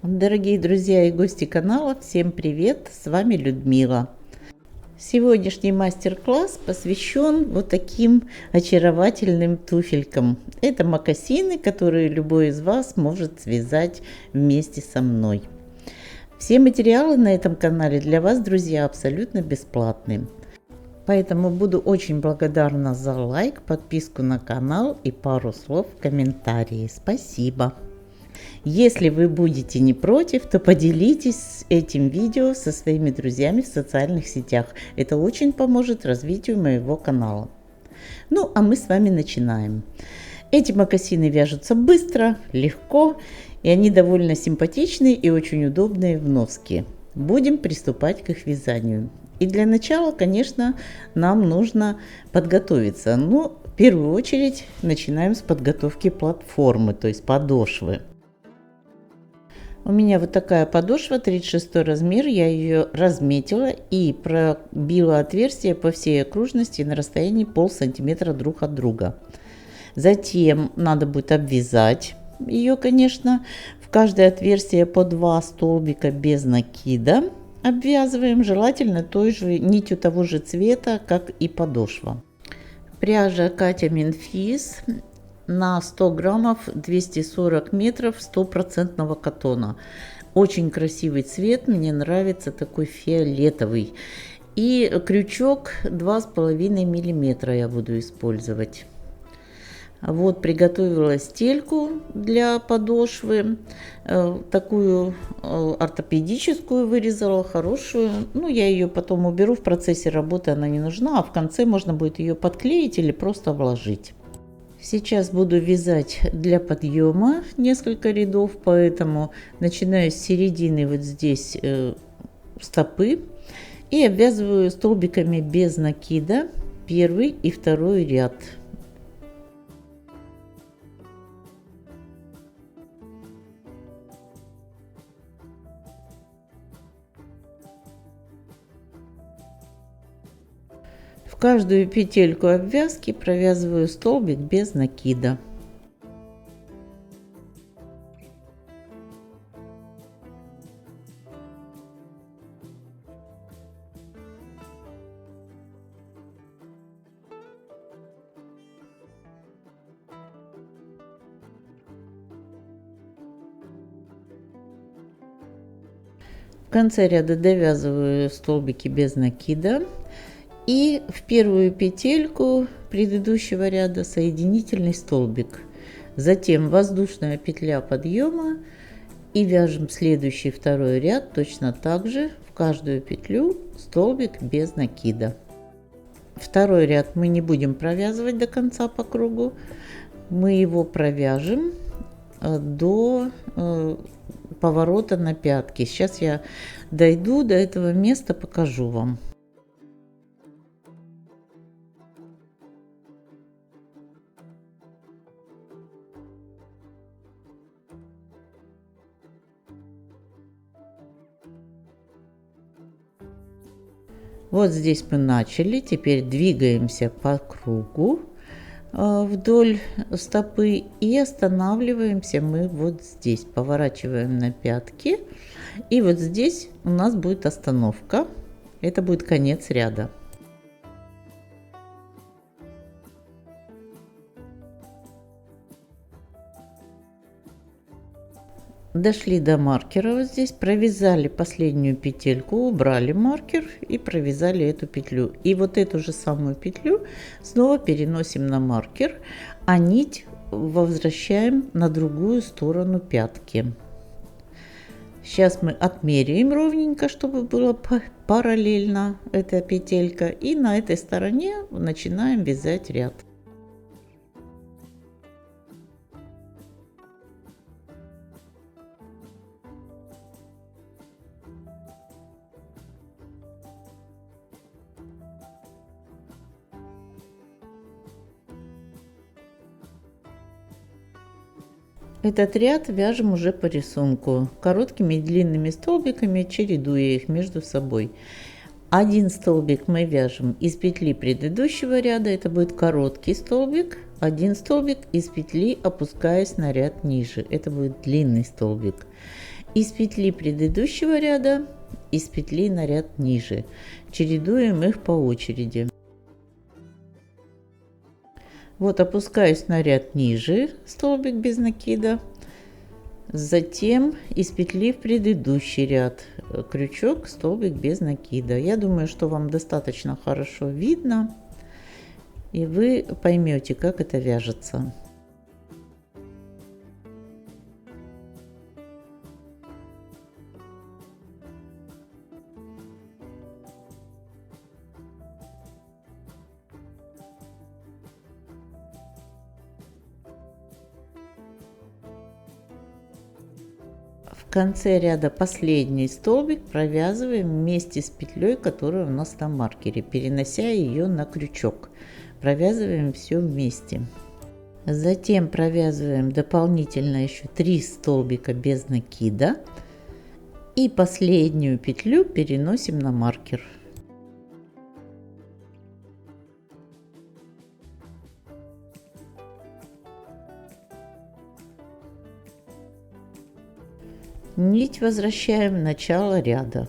Дорогие друзья и гости канала, всем привет! С вами Людмила. Сегодняшний мастер-класс посвящен вот таким очаровательным туфелькам. Это мокасины, которые любой из вас может связать вместе со мной. Все материалы на этом канале для вас, друзья, абсолютно бесплатные. Поэтому буду очень благодарна за лайк, подписку на канал и пару слов в комментарии. Спасибо! Если вы будете не против, то поделитесь этим видео со своими друзьями в социальных сетях. Это очень поможет развитию моего канала. Ну, а мы с вами начинаем. Эти мокасины вяжутся быстро, легко, и они довольно симпатичные и очень удобные в носке. Будем приступать к их вязанию. И для начала, конечно, нам нужно подготовиться. Но в первую очередь начинаем с подготовки платформы, то есть подошвы. У меня вот такая подошва, 36 размер, я ее разметила и пробила отверстие по всей окружности на расстоянии полсантиметра друг от друга. Затем надо будет обвязать ее, конечно, в каждое отверстие по 2 столбика без накида. Обвязываем, желательно той же нитью того же цвета, как и подошва. Пряжа Катя Минфиз. На 100 граммов 240 метров 100% катона. Очень красивый цвет, мне нравится такой фиолетовый. И крючок 2,5 миллиметра я буду использовать. Вот приготовила стельку для подошвы, такую ортопедическую вырезала, хорошую. Ну, я ее потом уберу, в процессе работы она не нужна, а в конце можно будет ее подклеить или просто вложить. Сейчас буду вязать для подъема несколько рядов, поэтому начинаю с середины вот здесь стопы и обвязываю столбиками без накида первый и второй ряд. В каждую петельку обвязки провязываю столбик без накида. В конце ряда довязываю столбики без накида. И в первую петельку предыдущего ряда соединительный столбик. Затем воздушная петля подъема и вяжем следующий второй ряд точно так же. В каждую петлю столбик без накида. Второй ряд мы не будем провязывать до конца по кругу. Мы его провяжем до поворота на пятки. Сейчас я дойду до этого места, покажу вам. Вот здесь мы начали, теперь двигаемся по кругу вдоль стопы и останавливаемся мы вот здесь, поворачиваем на пятки, и вот здесь у нас будет остановка, это будет конец ряда. Дошли до маркера, вот здесь провязали последнюю петельку, убрали маркер и провязали эту петлю. И вот эту же самую петлю снова переносим на маркер, а нить возвращаем на другую сторону пятки. Сейчас мы отмеряем ровненько, чтобы было параллельно эта петелька, и на этой стороне начинаем вязать ряд. Этот ряд вяжем уже по рисунку, короткими и длинными столбиками, чередуя их между собой. Один столбик мы вяжем из петли предыдущего ряда, это будет короткий столбик, один столбик из петли, опускаясь на ряд ниже, это будет длинный столбик. Из петли предыдущего ряда, из петли на ряд ниже. Чередуем их по очереди. Вот опускаюсь на ряд ниже, столбик без накида. Затем из петли в предыдущий ряд, крючок, столбик без накида. Я думаю, что вам достаточно хорошо видно, и вы поймете, как это вяжется. В конце ряда последний столбик провязываем вместе с петлей, которая у нас на маркере, перенося ее на крючок. Провязываем все вместе. Затем провязываем дополнительно еще 3 столбика без накида и последнюю петлю переносим на маркер. Нить возвращаем в начало ряда.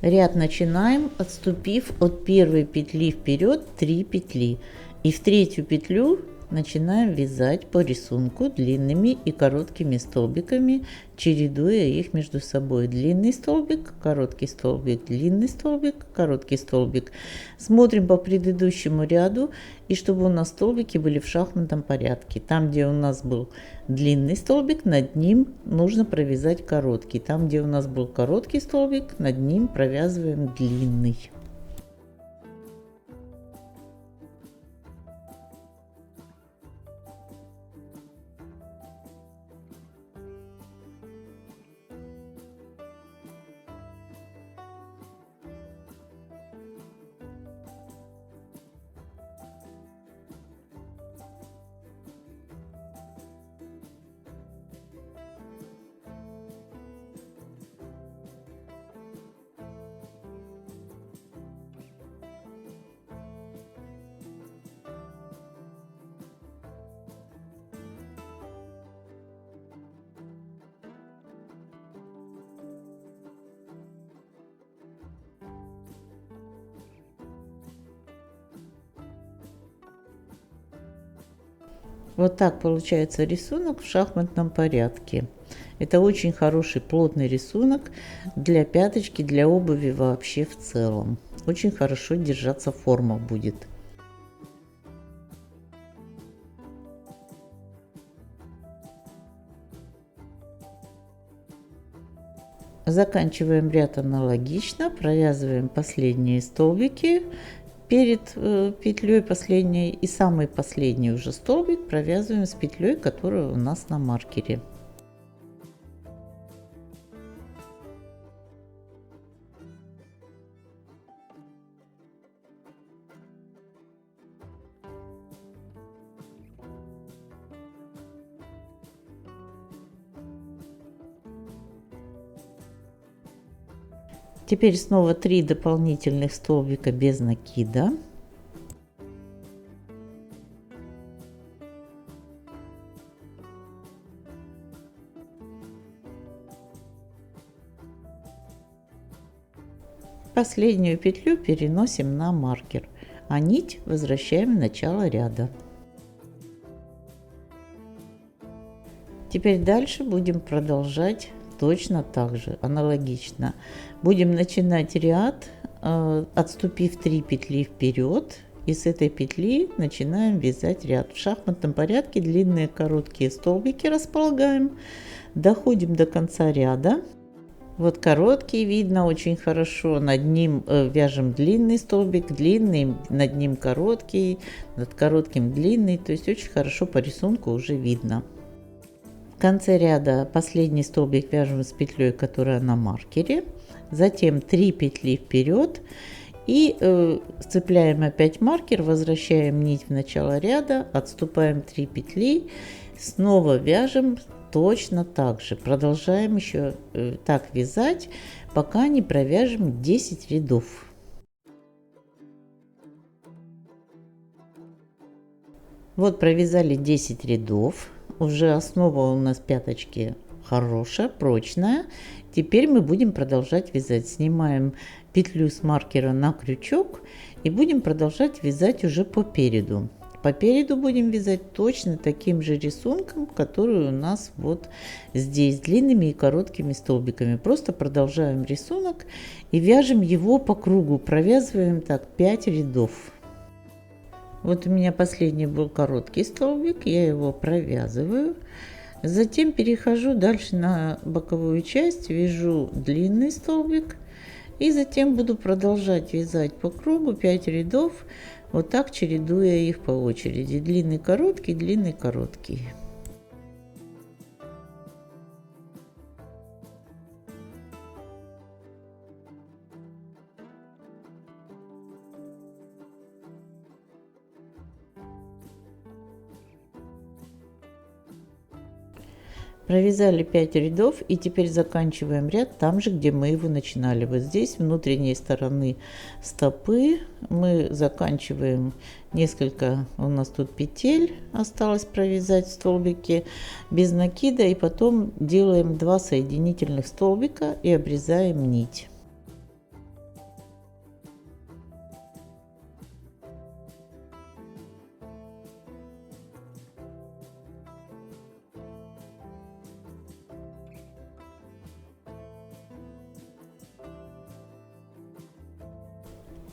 Ряд начинаем, отступив от первой петли вперед 3 петли. И в третью петлю начинаем вязать по рисунку длинными и короткими столбиками, чередуя их между собой. Длинный столбик, короткий столбик, длинный столбик, короткий столбик. Смотрим по предыдущему ряду, и чтобы у нас столбики были в шахматном порядке. Там, где у нас был длинный столбик, над ним нужно провязать короткий. Там, где у нас был короткий столбик, над ним провязываем длинный. Вот так получается рисунок в шахматном порядке. Это очень хороший плотный рисунок для пяточки, для обуви вообще в целом. Очень хорошо держаться форма будет. Заканчиваем ряд аналогично, провязываем последние столбики перед петлей последней, и самый последний уже столбик провязываем с петлей, которая у нас на маркере. Теперь снова 3 дополнительных столбика без накида. Последнюю петлю переносим на маркер, а нить возвращаем в начало ряда. Теперь дальше будем продолжать точно так же, аналогично. Будем начинать ряд, отступив 3 петли вперед, и с этой петли начинаем вязать ряд. В шахматном порядке длинные короткие столбики располагаем, доходим до конца ряда. Вот короткий видно очень хорошо, над ним вяжем длинный столбик, длинный, над ним короткий, над коротким длинный, то есть очень хорошо по рисунку уже видно. В конце ряда последний столбик вяжем с петлей, которая на маркере, затем 3 петли вперед и сцепляем опять маркер, возвращаем нить в начало ряда, отступаем 3 петли, снова вяжем точно так же, продолжаем еще так вязать, пока не провяжем 10 рядов. Вот провязали 10 рядов. Уже основа у нас пяточки хорошая, прочная. Теперь мы будем продолжать вязать. Снимаем петлю с маркера на крючок и будем продолжать вязать уже по переду. По переду будем вязать точно таким же рисунком, который у нас вот здесь, длинными и короткими столбиками. Просто продолжаем рисунок и вяжем его по кругу. Провязываем так 5 рядов. Вот у меня последний был короткий столбик, я его провязываю. Затем перехожу дальше на боковую часть, вяжу длинный столбик. И затем буду продолжать вязать по кругу 5 рядов, вот так чередуя их по очереди. Длинный, короткий, длинный, короткий. Провязали 5 рядов и теперь заканчиваем ряд там же, где мы его начинали. Вот здесь внутренней стороны стопы мы заканчиваем несколько, у нас тут петель осталось провязать в столбике без накида, и потом делаем 2 соединительных столбика и обрезаем нить.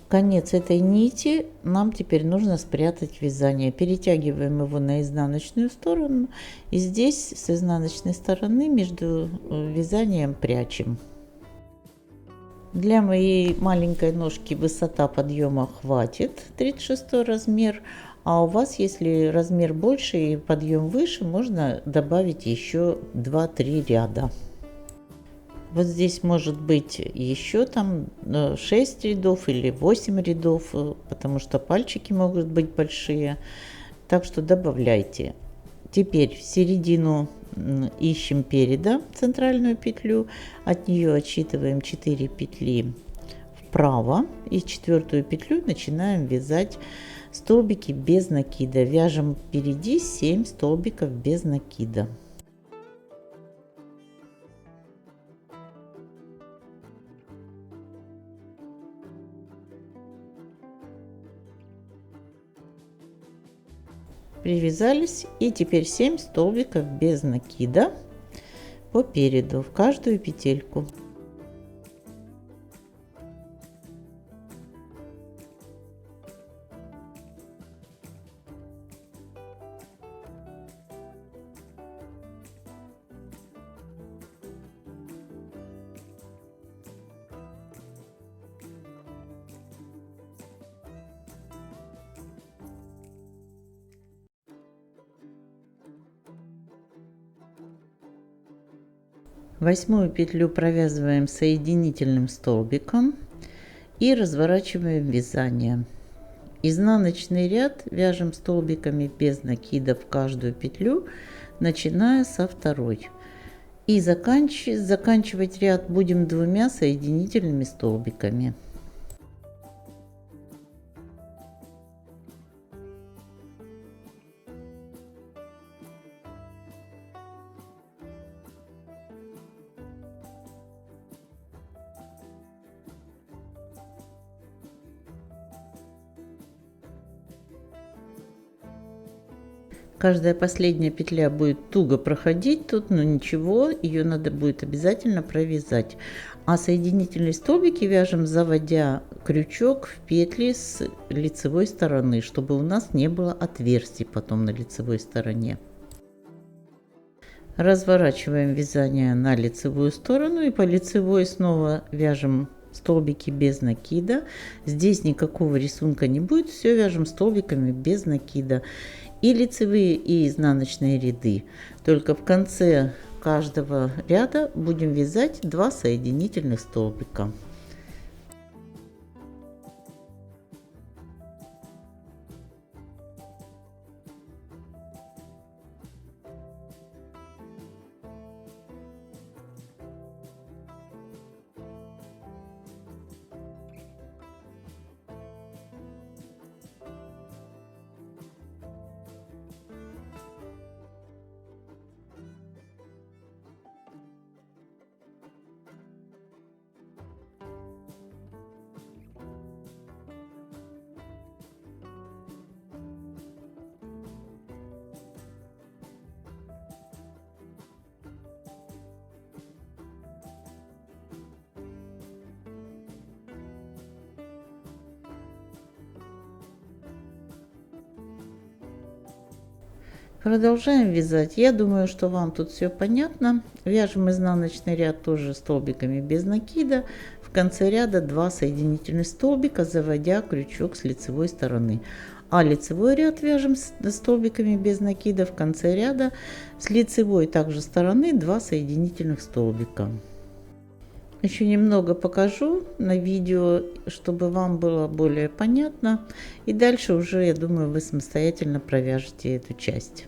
Конец этой нити нам теперь нужно спрятать вязание. Перетягиваем его на изнаночную сторону и здесь с изнаночной стороны между вязанием прячем. Для моей маленькой ножки высота подъема хватит 36 размер, а у вас, если размер больше и подъем выше, можно добавить еще 2-3 ряда. Вот здесь может быть еще там 6 рядов или 8 рядов, потому что пальчики могут быть большие. Так что добавляйте. Теперь в середину ищем переда центральную петлю. От нее отсчитываем 4 петли вправо. И 4-ю петлю начинаем вязать столбики без накида. Вяжем впереди 7 столбиков без накида. Привязались, и теперь 7 столбиков без накида по переду в каждую петельку. Восьмую петлю провязываем соединительным столбиком и разворачиваем вязание. Изнаночный ряд вяжем столбиками без накида в каждую петлю, начиная со второй. И заканчивать ряд будем 2 соединительными столбиками. Каждая последняя петля будет туго проходить тут, но ничего, ее надо будет обязательно провязать. А соединительные столбики вяжем, заводя крючок в петли с лицевой стороны, чтобы у нас не было отверстий потом на лицевой стороне. Разворачиваем вязание на лицевую сторону и по лицевой снова вяжем столбики без накида. Здесь никакого рисунка не будет, все вяжем столбиками без накида. И лицевые, и изнаночные ряды. Только в конце каждого ряда будем вязать 2 соединительных столбика. Продолжаем вязать. Я думаю, что вам тут все понятно. Вяжем изнаночный ряд тоже столбиками без накида. В конце ряда 2 соединительных столбика, заводя крючок с лицевой стороны. А лицевой ряд вяжем столбиками без накида. В конце ряда с лицевой также стороны 2 соединительных столбика. Еще немного покажу на видео, чтобы вам было более понятно. И дальше уже, я думаю, вы самостоятельно провяжете эту часть.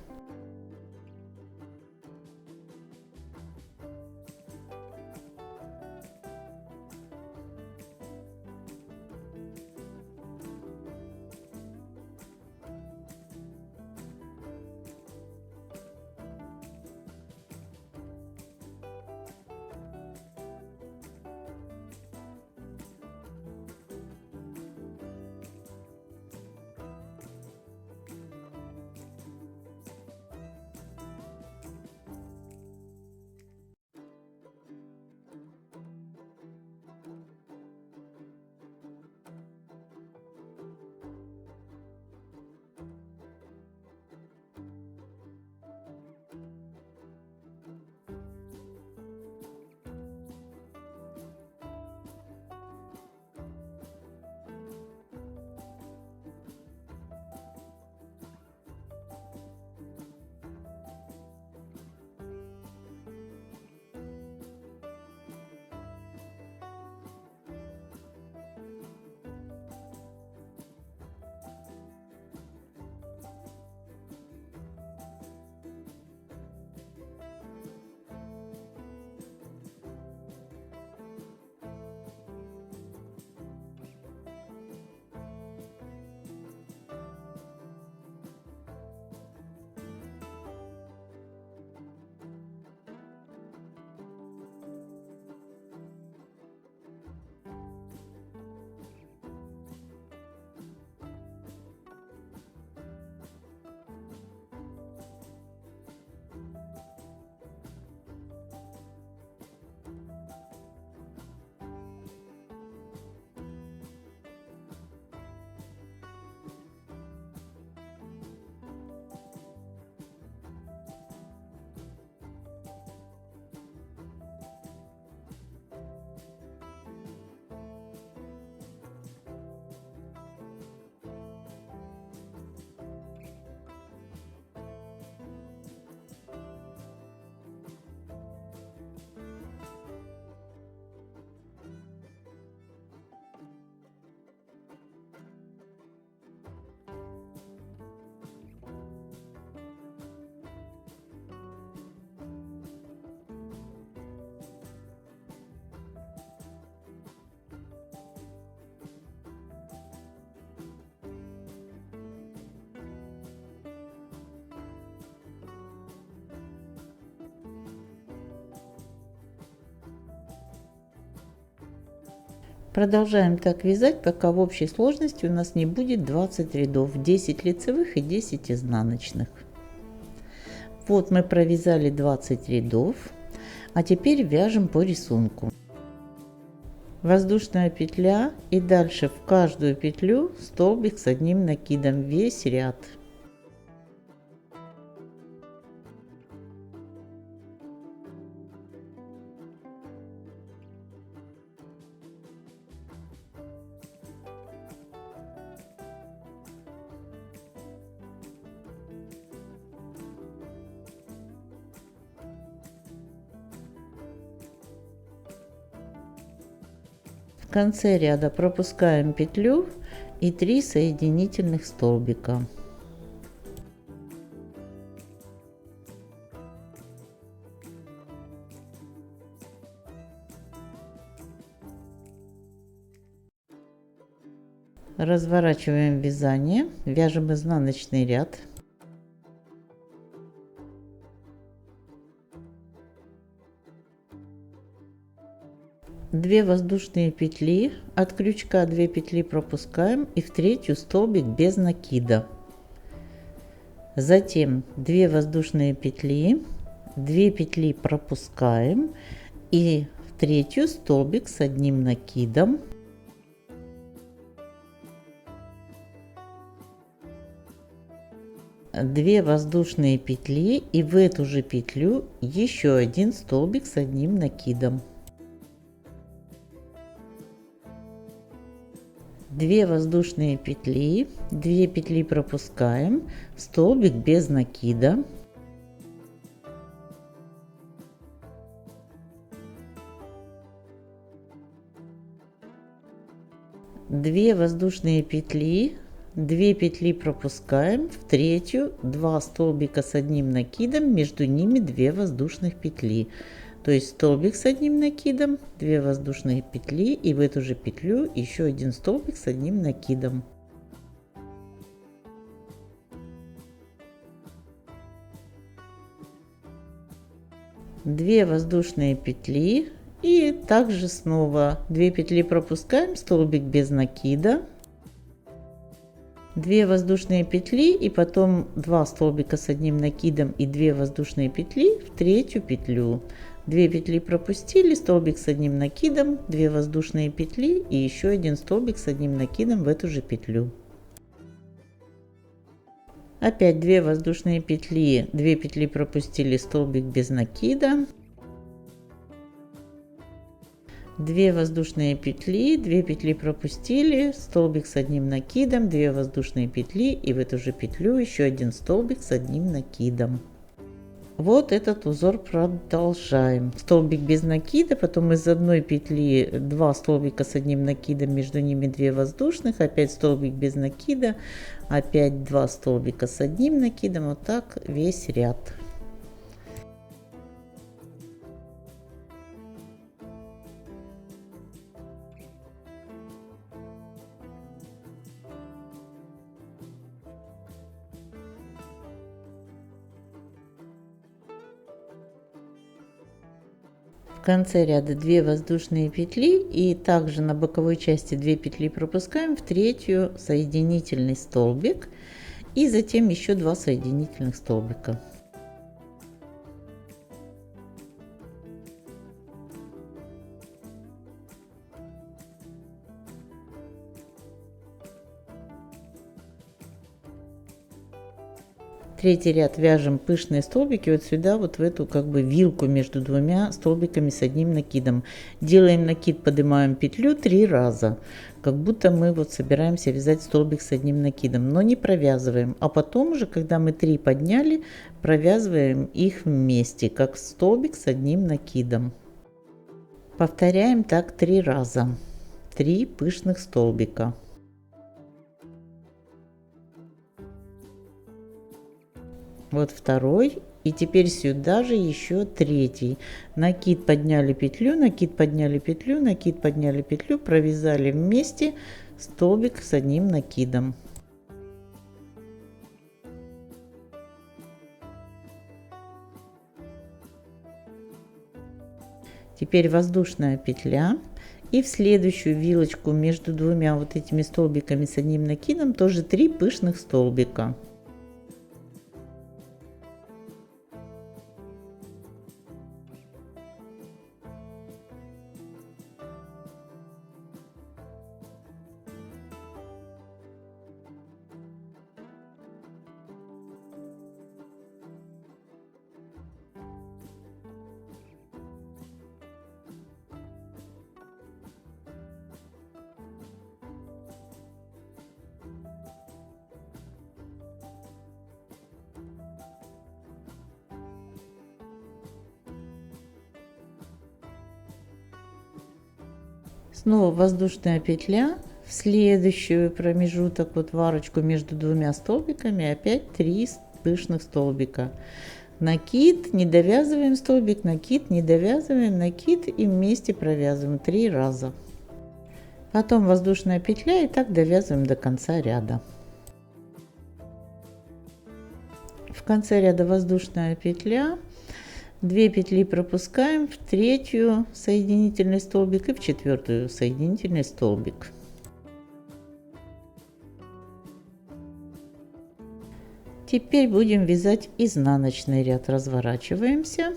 Продолжаем так вязать, пока в общей сложности у нас не будет 20 рядов, 10 лицевых и 10 изнаночных. Вот мы провязали 20 рядов, а теперь вяжем по рисунку. Воздушная петля и дальше в каждую петлю столбик с одним накидом, весь ряд. В конце ряда пропускаем петлю и 3 соединительных столбика. Разворачиваем вязание, вяжем изнаночный ряд. Две воздушные петли, от крючка 2 петли пропускаем и в третью столбик без накида. Затем 2 воздушные петли, 2 петли пропускаем и в третью столбик с одним накидом. 2 воздушные петли и в эту же петлю еще один столбик с одним накидом. 2 воздушные петли, 2 петли пропускаем, столбик без накида. 2 воздушные петли, 2 петли пропускаем, в третью 2 столбика с одним накидом, между ними 2 воздушных петли. То есть столбик с одним накидом, 2 воздушные петли и в эту же петлю еще один столбик с одним накидом. Две воздушные петли и также снова 2 петли пропускаем, столбик без накида, 2 воздушные петли и потом 2 столбика с одним накидом и 2 воздушные петли в третью петлю. 2 петли пропустили, столбик с одним накидом, 2 воздушные петли и еще один столбик с одним накидом в эту же петлю. Опять 2 воздушные петли, 2 петли пропустили, столбик без накида, 2 воздушные петли, 2 петли пропустили, столбик с одним накидом, 2 воздушные петли и в эту же петлю еще один столбик с одним накидом. Вот этот узор продолжаем. Столбик без накида, потом из одной петли 2 столбика с одним накидом, между ними 2 воздушных, опять столбик без накида, опять 2 столбика с одним накидом, вот так весь ряд. В конце ряда 2 воздушные петли и также на боковой части 2 петли пропускаем, в третью соединительный столбик и затем еще 2 соединительных столбика. Третий ряд вяжем пышные столбики вот сюда, вот в эту как бы вилку между двумя столбиками с одним накидом. Делаем накид, поднимаем петлю 3 раза, как будто мы вот собираемся вязать столбик с одним накидом, но не провязываем. А потом уже, когда мы 3 подняли, провязываем их вместе, как столбик с одним накидом. Повторяем так 3 раза. 3 пышных столбика. Вот второй, и теперь сюда же еще третий. Накид, подняли петлю, накид, подняли петлю, накид, подняли петлю, провязали вместе столбик с одним накидом. Теперь воздушная петля, и в следующую вилочку между двумя вот этими столбиками с одним накидом тоже 3 пышных столбика. Снова воздушная петля, в следующую промежуток, вот в арочку между двумя столбиками опять 3 пышных столбика. Накид, не довязываем столбик, накид, не довязываем, накид и вместе провязываем 3 раза. Потом воздушная петля и так довязываем до конца ряда. В конце ряда воздушная петля. 2 петли пропускаем, в третью соединительный столбик и в четвертую соединительный столбик. Теперь будем вязать изнаночный ряд. Разворачиваемся.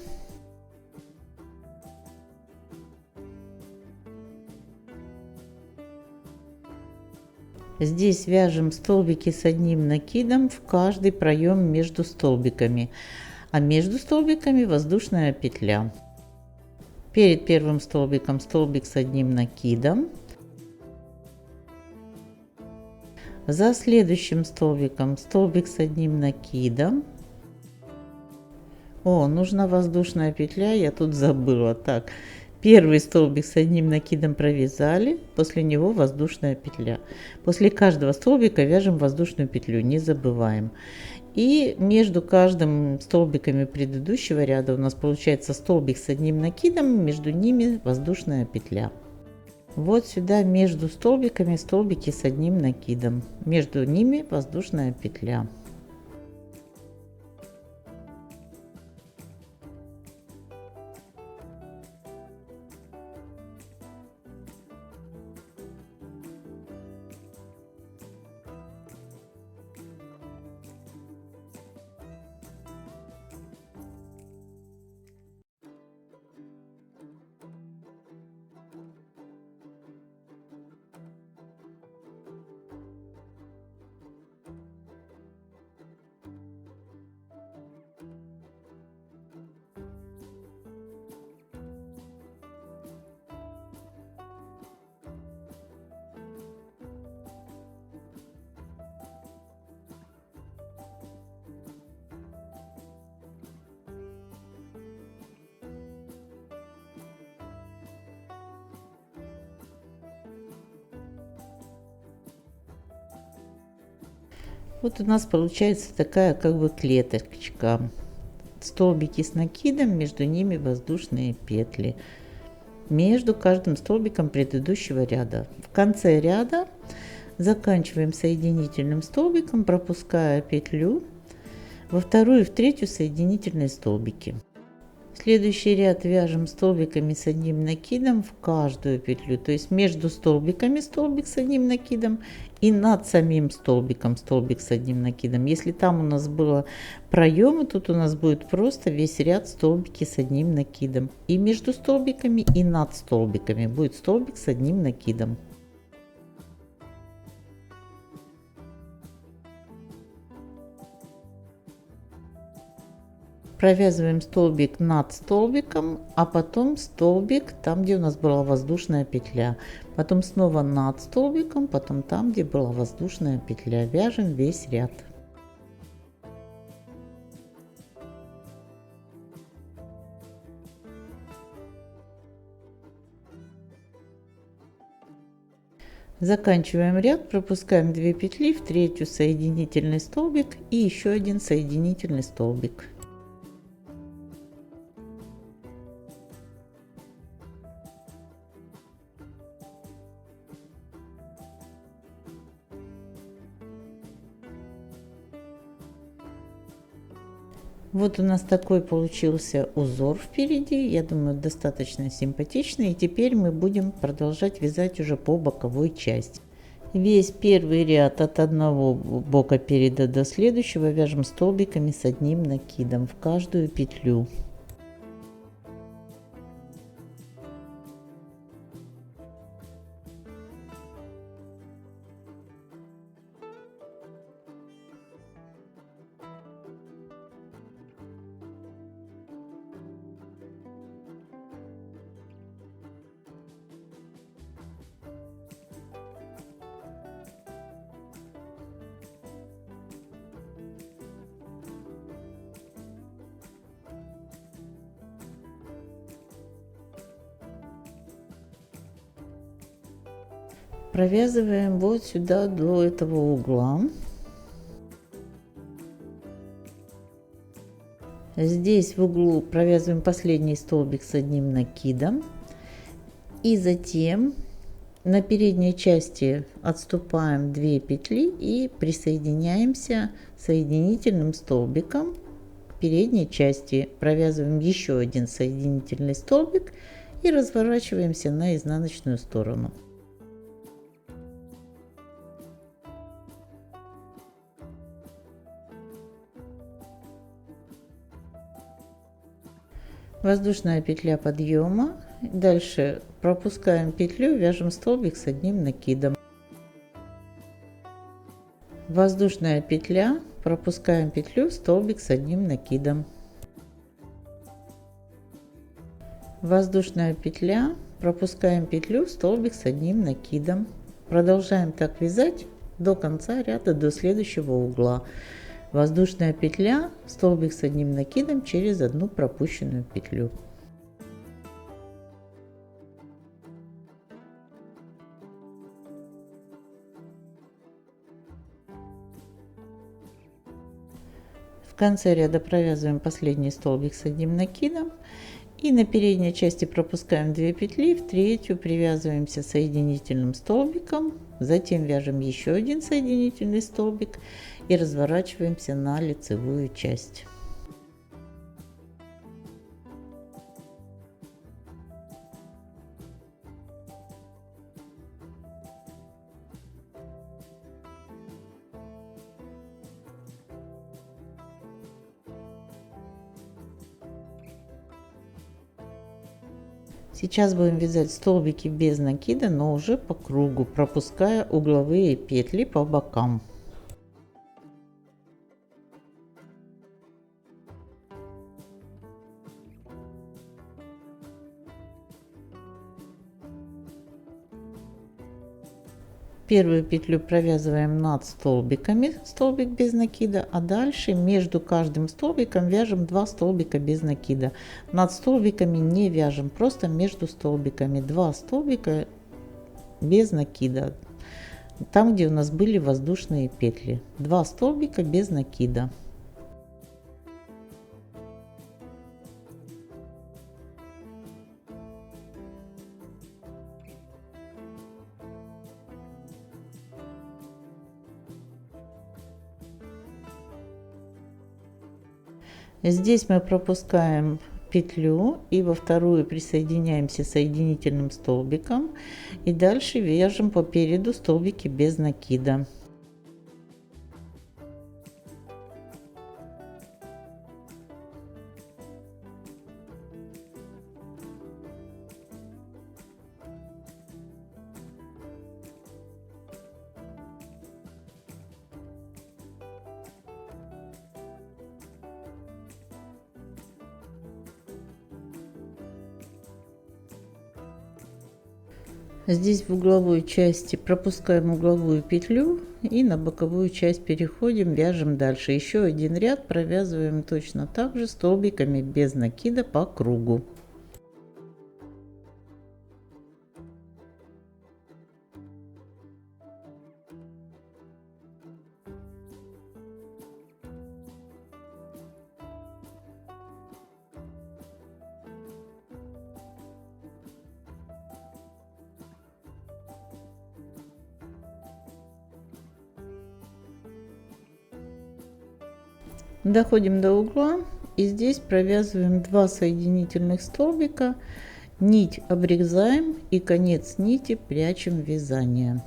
Здесь вяжем столбики с одним накидом в каждый проем между столбиками, а между столбиками воздушная петля. Перед первым столбиком столбик с одним накидом. За следующим столбиком столбик с одним накидом. О, нужна воздушная петля, я тут забыла. Так, первый столбик с одним накидом провязали, после него воздушная петля. После каждого столбика вяжем воздушную петлю, не забываем. И между каждым столбиками предыдущего ряда у нас получается столбик с одним накидом, между ними воздушная петля. Вот сюда между столбиками столбики с одним накидом, между ними воздушная петля. Вот у нас получается такая как бы клеточка. Столбики с накидом, между ними воздушные петли. Между каждым столбиком предыдущего ряда. В конце ряда заканчиваем соединительным столбиком, пропуская петлю во вторую и в третью соединительные столбики. Следующий ряд вяжем столбиками с одним накидом в каждую петлю, то есть между столбиками столбик с одним накидом и над самим столбиком столбик с одним накидом. Если там у нас было проемы, тут у нас будет просто весь ряд столбики с одним накидом. И между столбиками и над столбиками будет столбик с одним накидом. Провязываем столбик над столбиком, а потом столбик там, где у нас была воздушная петля. Потом снова над столбиком, потом там, где была воздушная петля. Вяжем весь ряд. Заканчиваем ряд, пропускаем 2 петли в третью соединительный столбик и еще один соединительный столбик. Вот у нас такой получился узор впереди, я думаю, достаточно симпатичный. И теперь мы будем продолжать вязать уже по боковой части. Весь первый ряд от одного бока переда до следующего вяжем столбиками с одним накидом в каждую петлю. Провязываем вот сюда до этого угла. Здесь в углу провязываем последний столбик с одним накидом. И затем на передней части отступаем 2 петли и присоединяемся соединительным столбиком к передней части. Провязываем еще один соединительный столбик и разворачиваемся на изнаночную сторону. Воздушная петля подъема. Дальше пропускаем петлю, вяжем столбик с одним накидом. Воздушная петля, пропускаем петлю, столбик с одним накидом. Воздушная петля, пропускаем петлю, столбик с одним накидом. Продолжаем так вязать до конца ряда, до следующего угла. Воздушная петля, столбик с одним накидом через одну пропущенную петлю. В конце ряда провязываем последний столбик с одним накидом и на передней части пропускаем 2 петли, в третью привязываемся соединительным столбиком, затем вяжем еще один соединительный столбик и разворачиваемся на лицевую часть. Сейчас будем вязать столбики без накида, но уже по кругу, пропуская угловые петли по бокам. Первую петлю провязываем над столбиками, столбик без накида, а дальше между каждым столбиком вяжем 2 столбика без накида. Над столбиками не вяжем, просто между столбиками 2 столбика без накида. Там, где у нас были воздушные петли, 2 столбика без накида. Здесь мы пропускаем петлю и во вторую присоединяемся соединительным столбиком и дальше вяжем по переду столбики без накида. Здесь в угловой части пропускаем угловую петлю и на боковую часть переходим, вяжем дальше. Еще один ряд провязываем точно так же столбиками без накида по кругу. Доходим до угла и здесь провязываем 2 соединительных столбика, нить обрезаем и конец нити прячем в вязание.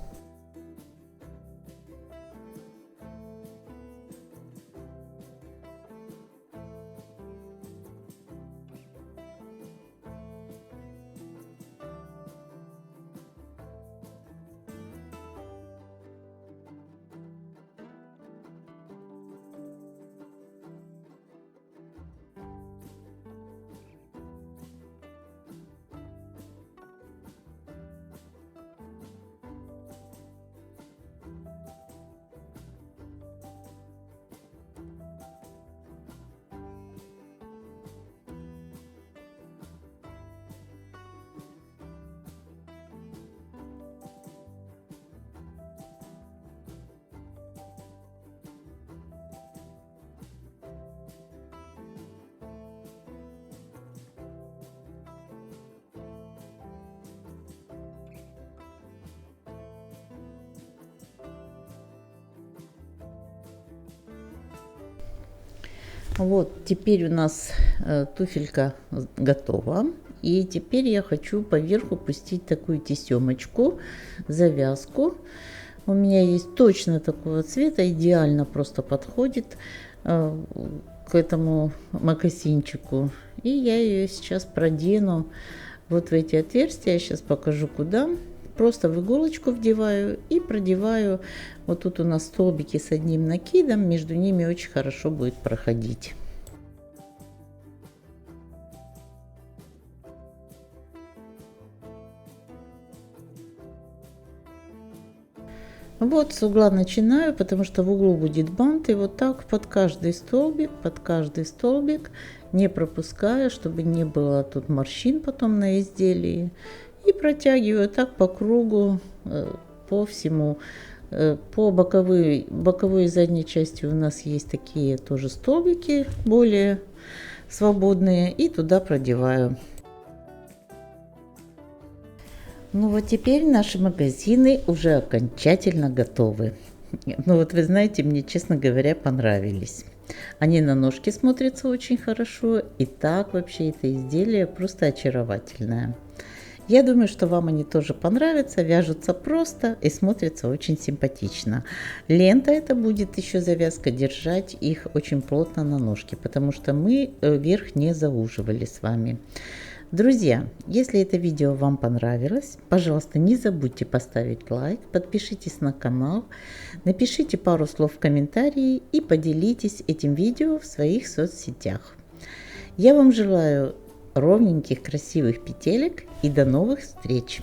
Вот, теперь у нас туфелька готова. И теперь я хочу поверху пустить такую тесемочку, завязку. У меня есть точно такого цвета, идеально просто подходит к этому мокасинчику. И я ее сейчас продену вот в эти отверстия. Я сейчас покажу куда. просто в иголочку вдеваю и продеваю. Вот тут у нас столбики с одним накидом, между ними очень хорошо будет проходить. Вот с угла начинаю, потому что в углу будет бант, и вот так под каждый столбик, не пропуская, чтобы не было тут морщин потом на изделии. И протягиваю так по кругу, по всему. По боковой и задней части у нас есть такие тоже столбики, более свободные, и туда продеваю. Ну вот теперь наши магазины уже окончательно готовы. Ну вот вы знаете, мне, честно говоря, понравились. Они на ножке смотрятся очень хорошо, и так вообще это изделие просто очаровательное. Я думаю, что вам они тоже понравятся, вяжутся просто и смотрятся очень симпатично. Лента это будет еще завязка держать их очень плотно на ножке, потому что мы верх не зауживали с вами. Друзья, если это видео вам понравилось, пожалуйста, не забудьте поставить лайк, подпишитесь на канал, напишите пару слов в комментарии и поделитесь этим видео в своих соцсетях. Я вам желаю ровненьких красивых петелек и до новых встреч!